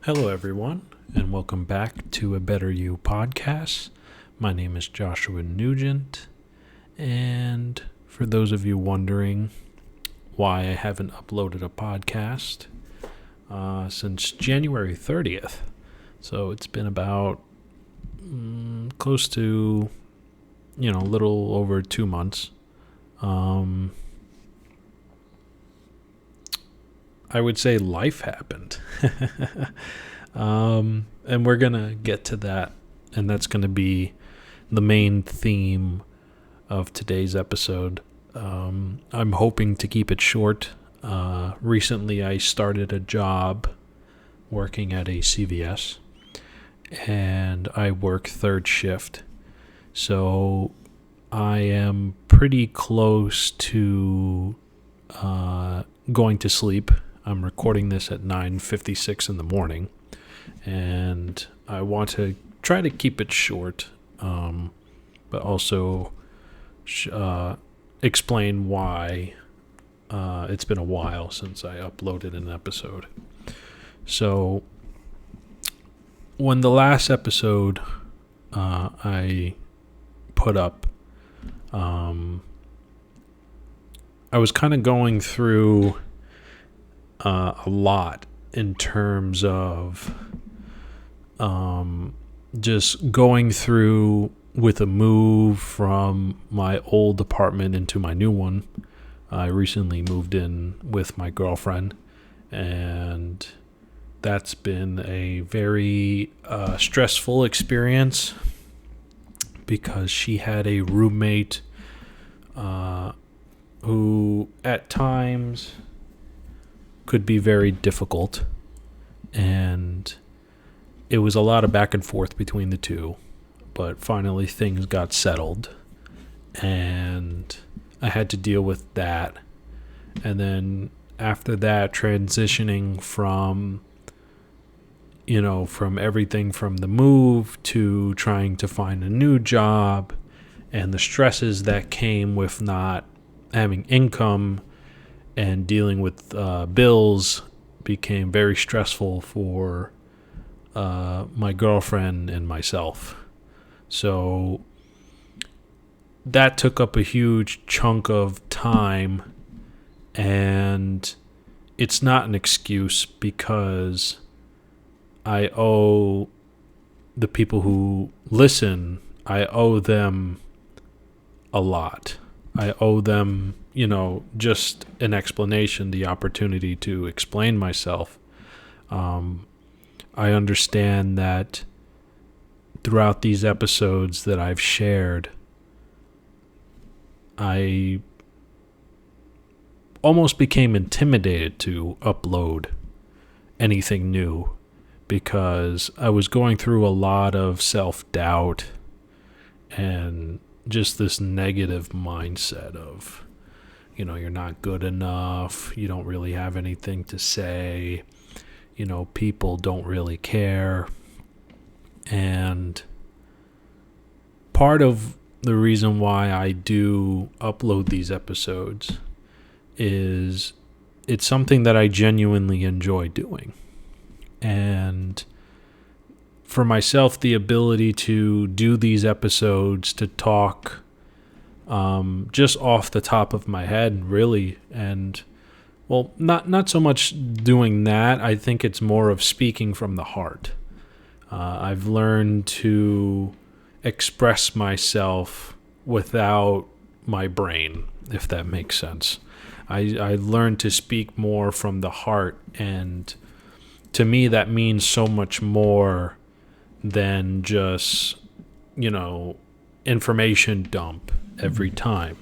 Hello, everyone, and welcome back to A Better You podcast. My name is Joshua Nugent, and for those of you wondering why I haven't uploaded a podcast since January 30th, so it's been about close to, a little over 2 months. I would say life happened. And we're going to get to that. And that's going to be the main theme of today's episode. I'm hoping to keep it short. Recently, I started a job working at a CVS. And I work third shift. So I am pretty close to going to sleep. I'm recording this at 9:56 in the morning, and I want to try to keep it short, but also explain why it's been a while since I uploaded an episode. So, when the last episode I put up, I was kind of going through a lot in terms of just going through with a move from my old apartment into my new one. I recently moved in with my girlfriend, and that's been a very stressful experience because she had a roommate who at times could be very difficult, and it was a lot of back and forth between the two, but finally things got settled, and I had to deal with that. And then after that, transitioning from everything from the move to trying to find a new job and the stresses that came with not having income and dealing with bills became very stressful for my girlfriend and myself. So that took up a huge chunk of time, and it's not an excuse because I owe the people who listen, I owe them a lot. I owe them, just an explanation, the opportunity to explain myself. I understand that throughout these episodes that I've shared, I almost became intimidated to upload anything new because I was going through a lot of self-doubt and just this negative mindset of, you're not good enough, you don't really have anything to say, people don't really care. And part of the reason why I do upload these episodes is it's something that I genuinely enjoy doing. And for myself, the ability to do these episodes, to talk just off the top of my head, really, and not so much doing that. I think it's more of speaking from the heart. I've learned to express myself without my brain, if that makes sense. I learned to speak more from the heart, and to me that means so much more than just, information dump every time.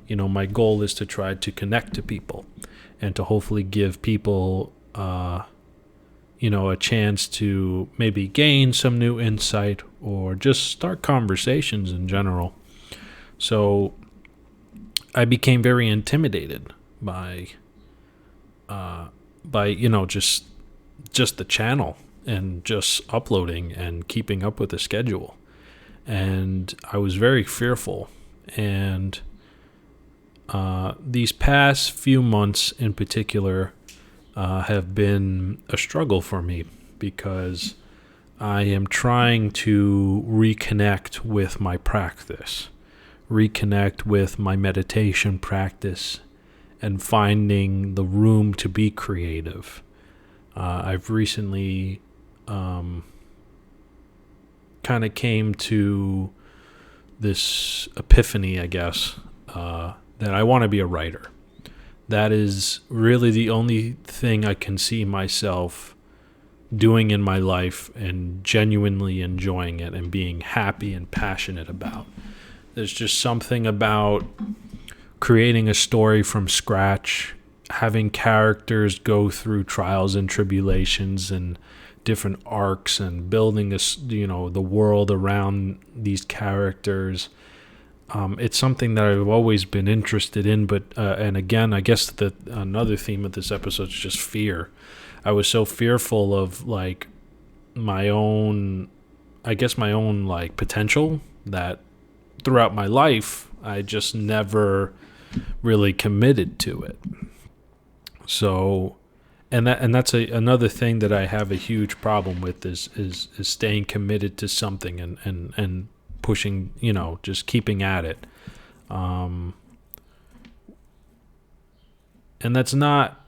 My goal is to try to connect to people and to hopefully give people, a chance to maybe gain some new insight or just start conversations in general. So I became very intimidated by just the channel and just uploading and keeping up with the schedule. And I was very fearful. And these past few months in particular have been a struggle for me because I am trying to reconnect with my practice, reconnect with my meditation practice, and finding the room to be creative. I've recently kind of came to this epiphany, I guess, that I want to be a writer. That is really the only thing I can see myself doing in my life and genuinely enjoying it and being happy and passionate about. There's just something about creating a story from scratch, having characters go through trials and tribulations and different arcs, and building the world around these characters. It's something that I've always been interested in, but and again, I guess that another theme of this episode is just fear. I was so fearful of like my own like potential that throughout my life I just never really committed to it. So, that's another thing that I have a huge problem with is staying committed to something and pushing, just keeping at it. And that's not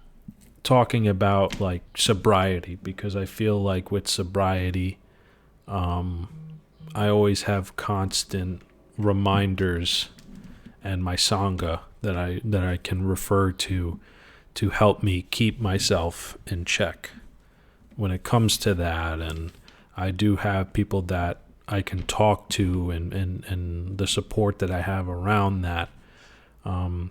talking about like sobriety, because I feel like with sobriety, I always have constant reminders and my sangha that I can refer to help me keep myself in check when it comes to that. And I do have people that I can talk to, and the support that I have around that. And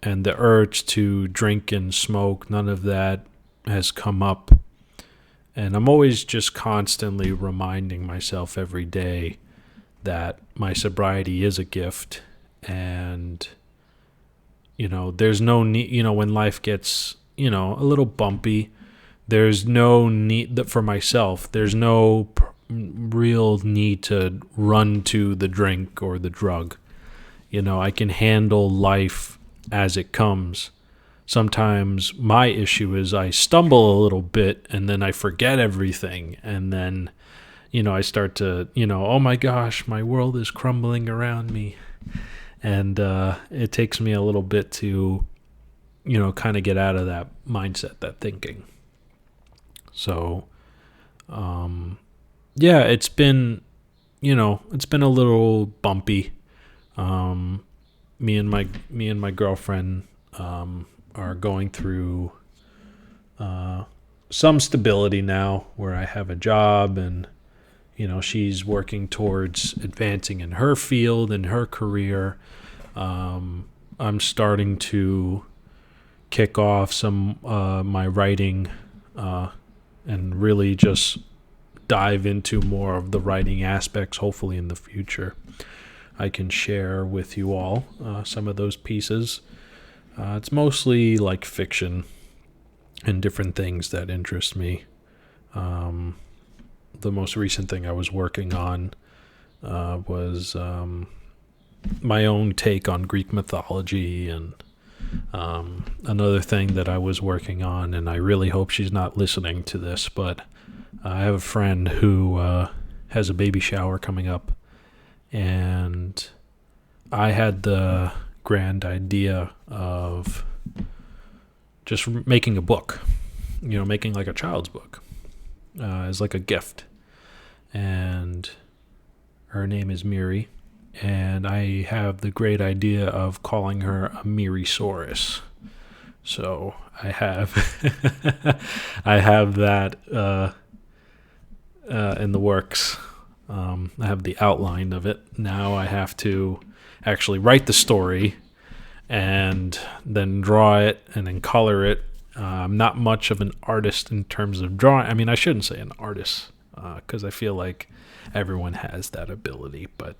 the urge to drink and smoke, none of that has come up. And I'm always just constantly reminding myself every day that my sobriety is a gift. And, there's no need, when life gets, a little bumpy, there's no need for myself. There's no real need to run to the drink or the drug. I can handle life as it comes. Sometimes my issue is I stumble a little bit and then I forget everything. And then, I start to, oh my gosh, my world is crumbling around me. And it takes me a little bit to, kind of get out of that mindset, that thinking. So, it's been, it's been a little bumpy. Me and my girlfriend are going through some stability now, where I have a job, and she's working towards advancing in her field and her career. I'm starting to kick off some my writing and really just dive into more of the writing aspects. Hopefully in the future I can share with you all some of those pieces. It's mostly like fiction and different things that interest me. The most recent thing I was working on was my own take on Greek mythology, and another thing that I was working on, and I really hope she's not listening to this, but I have a friend who has a baby shower coming up, and I had the grand idea of just making a book, making like a child's book as like a gift. And her name is Miri, and I have the great idea of calling her a Mirisaurus. So I have I have that in the works. I have the outline of it. Now I have to actually write the story and then draw it and then color it. I'm not much of an artist in terms of drawing. I mean, I shouldn't say an artist, because I feel like everyone has that ability, but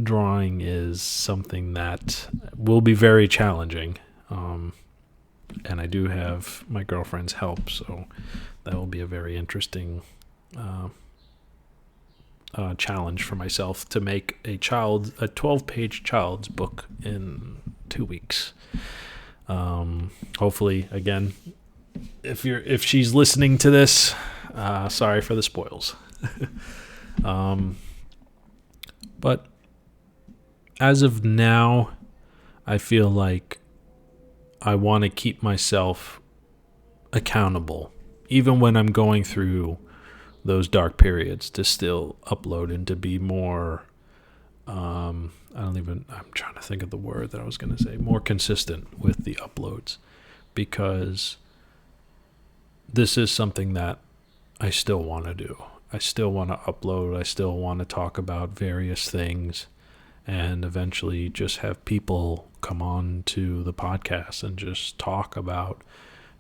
drawing is something that will be very challenging. And I do have my girlfriend's help, so that will be a very interesting challenge for myself to make a 12-page child's book in 2 weeks. Hopefully, again, if she's listening to this, Sorry for the spoils. But as of now, I feel like I want to keep myself accountable, even when I'm going through those dark periods, to still upload and to be more, I'm trying to think of the word that I was going to say, more consistent with the uploads, because this is something that I still want to do. I still want to upload. I still want to talk about various things, and eventually just have people come on to the podcast and just talk about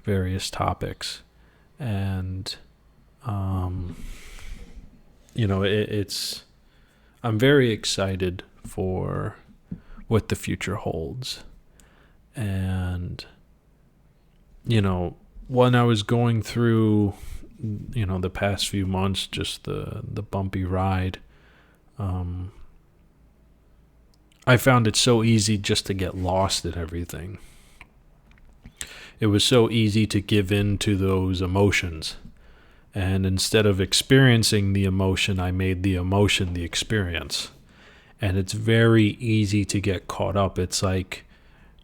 various topics. And it's I'm very excited for what the future holds. And when I was going through the past few months, just the bumpy ride, I found it so easy just to get lost in everything. It was so easy to give in to those emotions. And instead of experiencing the emotion, I made the emotion the experience. And it's very easy to get caught up. It's like,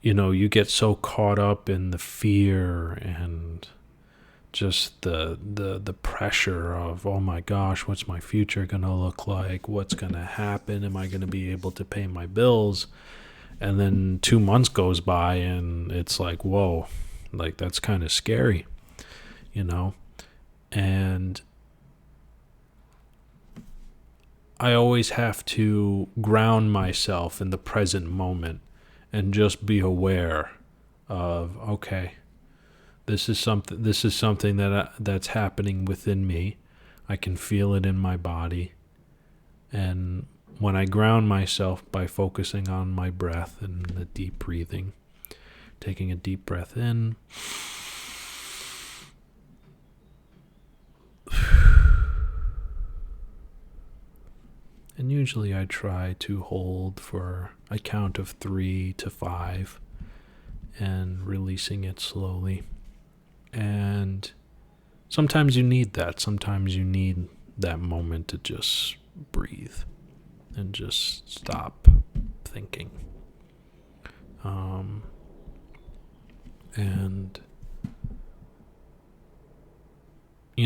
you get so caught up in the fear and just the pressure of, oh my gosh, what's my future going to look like? What's going to happen? Am I going to be able to pay my bills? And then 2 months goes by and it's like, whoa, like that's kind of scary, And I always have to ground myself in the present moment and just be aware of, okay, this is something that's happening within me. I can feel it in my body. And when I ground myself by focusing on my breath and the deep breathing, taking a deep breath in, and usually I try to hold for a count of 3 to 5 and releasing it slowly. And sometimes you need that. Sometimes you need that moment to just breathe and just stop thinking. And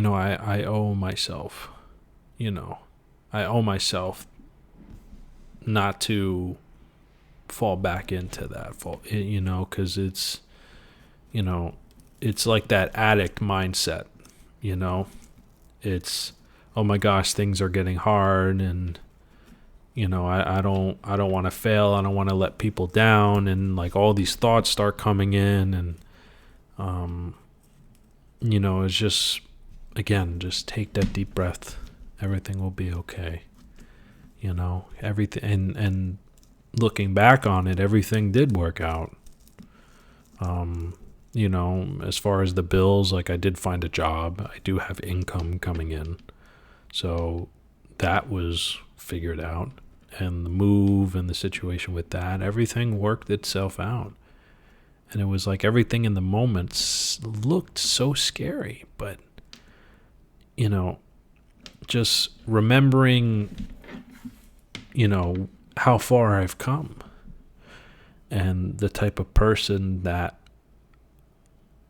I owe myself, not to fall back into that fault, because it's like that addict mindset, it's, oh my gosh, things are getting hard, and I don't want to fail. I don't want to let people down, and like all these thoughts start coming in, and it's just, again, just take that deep breath. Everything will be okay. Everything, and looking back on it, everything did work out. As far as the bills, like I did find a job. I do have income coming in. So that was figured out. And the move and the situation with that, everything worked itself out. And it was like everything in the moment looked so scary. But, just remembering, how far I've come. And the type of person that,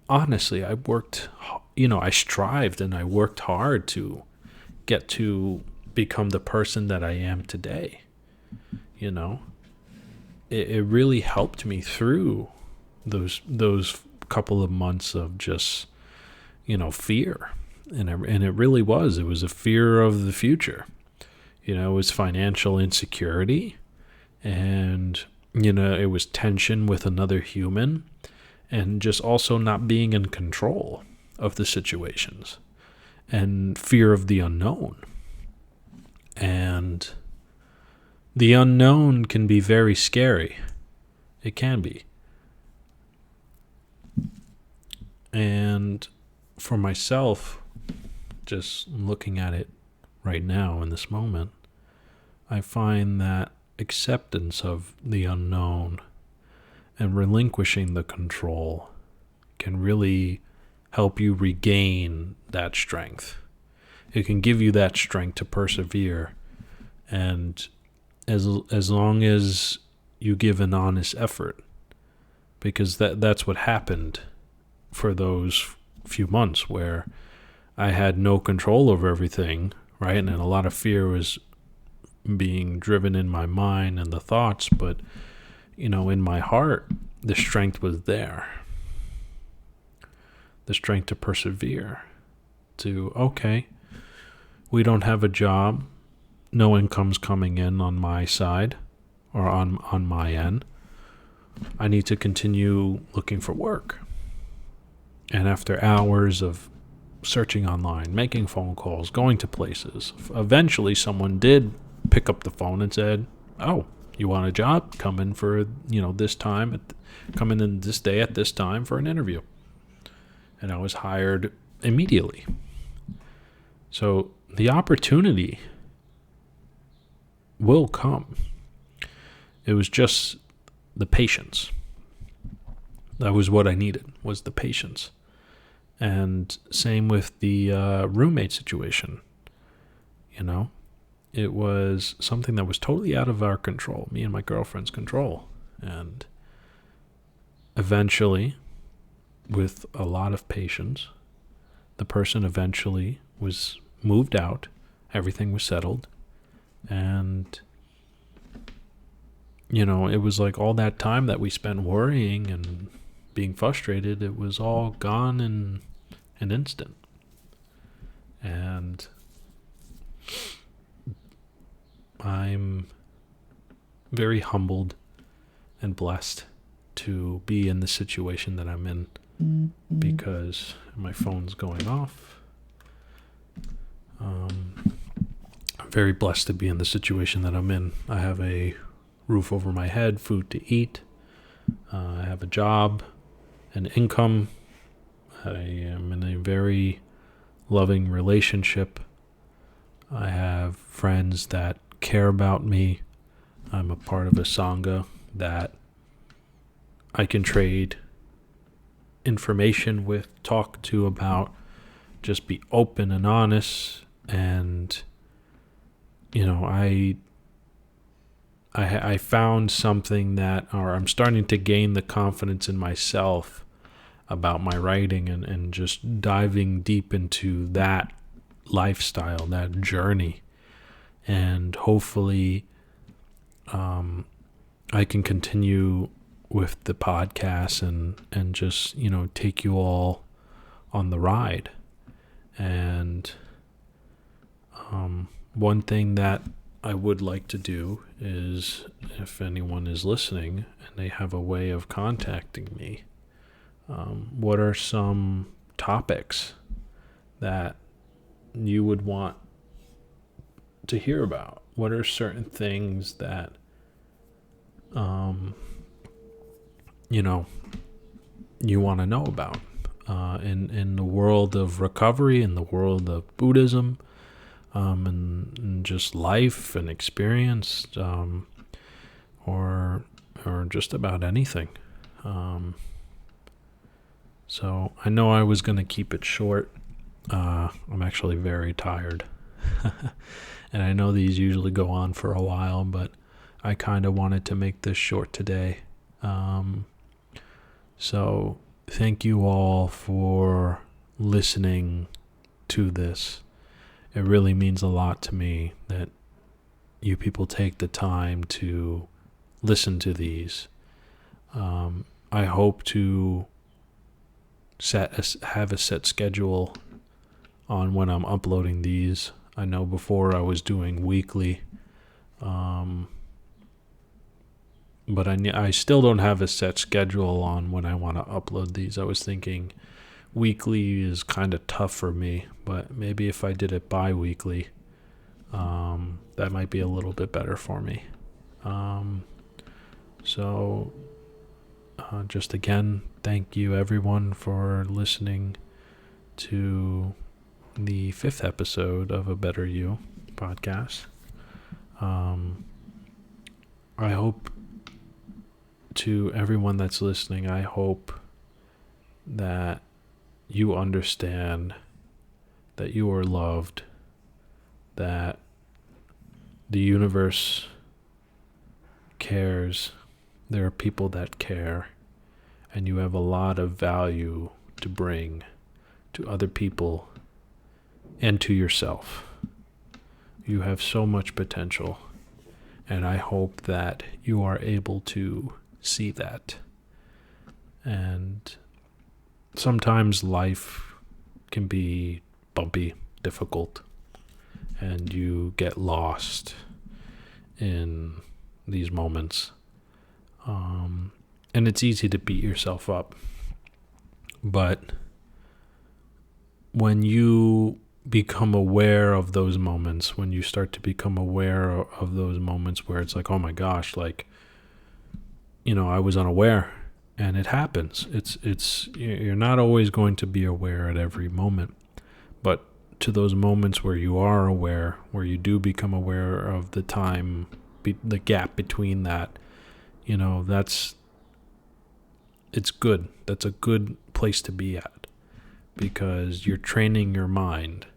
honestly, I strived and I worked hard to get to become the person that I am today. It really helped me through those couple of months of just, fear. And it really was. It was a fear of the future. It was financial insecurity, and, it was tension with another human, and just also not being in control of the situations, and fear of the unknown. And the unknown can be very scary. It can be. And for myself, just looking at it right now in this moment, I find that acceptance of the unknown and relinquishing the control can really help you regain that strength. it can give you that strength to persevere. And as long as you give an honest effort, because that's what happened for those few months where I had no control over everything, right? And a lot of fear was being driven in my mind and the thoughts, but in my heart, the strength was there. The strength to persevere, to, okay, we don't have a job, no income's coming in on my side or on my end. I need to continue looking for work. And after hours of searching online, making phone calls, going to places, eventually someone did pick up the phone and said, "Oh, you want a job? Come in for, this time, come in this day at this time for an interview." And I was hired immediately. So the opportunity will come. It was just the patience. That was what I needed, was the patience. And same with the roommate situation. It was something that was totally out of our control, me and my girlfriend's control. And eventually, with a lot of patience, the person eventually was moved out. Everything was settled. And, it was like all that time that we spent worrying and being frustrated, it was all gone in an instant. And I'm very humbled and blessed to be in the situation that I'm in, because my phone's going off. I'm very blessed to be in the situation that I'm in. I have a roof over my head, food to eat. I have a job, an income. I am in a very loving relationship. I have friends that care about me. I'm a part of a sangha that I can trade information with, talk to about, just be open and honest. And I found something that, or I'm starting to gain the confidence in myself about my writing, and just diving deep into that lifestyle, that journey. And hopefully I can continue with the podcast and just, take you all on the ride. And one thing that I would like to do is, if anyone is listening and they have a way of contacting me, what are some topics that you would want to hear about? What are certain things that, you want to know about in the world of recovery, in the world of Buddhism, and just life and experience, or just about anything. So I know I was going to keep it short. I'm actually very tired. And I know these usually go on for a while, but I kind of wanted to make this short today. So thank you all for listening to this. It really means a lot to me that you people take the time to listen to these. I hope to have a set schedule on when I'm uploading these. I know before I was doing weekly, but I still don't have a set schedule on when I want to upload these. I was thinking weekly is kind of tough for me, but maybe if I did it bi-weekly, that might be a little bit better for me. So just again, thank you everyone for listening to the 5th episode of A Better You podcast. I hope, to everyone that's listening, I hope that you understand that you are loved, that the universe cares. There are people that care, and you have a lot of value to bring to other people and to yourself. You have so much potential, and I hope that you are able to see that. And sometimes life can be bumpy, difficult, and you get lost in these moments. And it's easy to beat yourself up. But when you become aware of those moments, when you start to become aware of those moments where it's like, oh my gosh, like, I was unaware, and it happens. You're not always going to be aware at every moment, but to those moments where you are aware, where you do become aware of the time, the gap between that, it's good. That's a good place to be at, because you're training your mind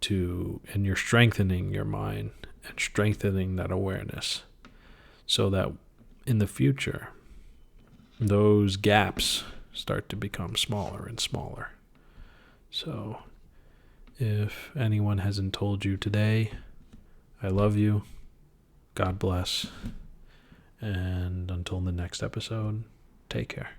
and you're strengthening your mind and strengthening that awareness, so that in the future, those gaps start to become smaller and smaller. So if anyone hasn't told you today, I love you. God bless. And until the next episode, take care.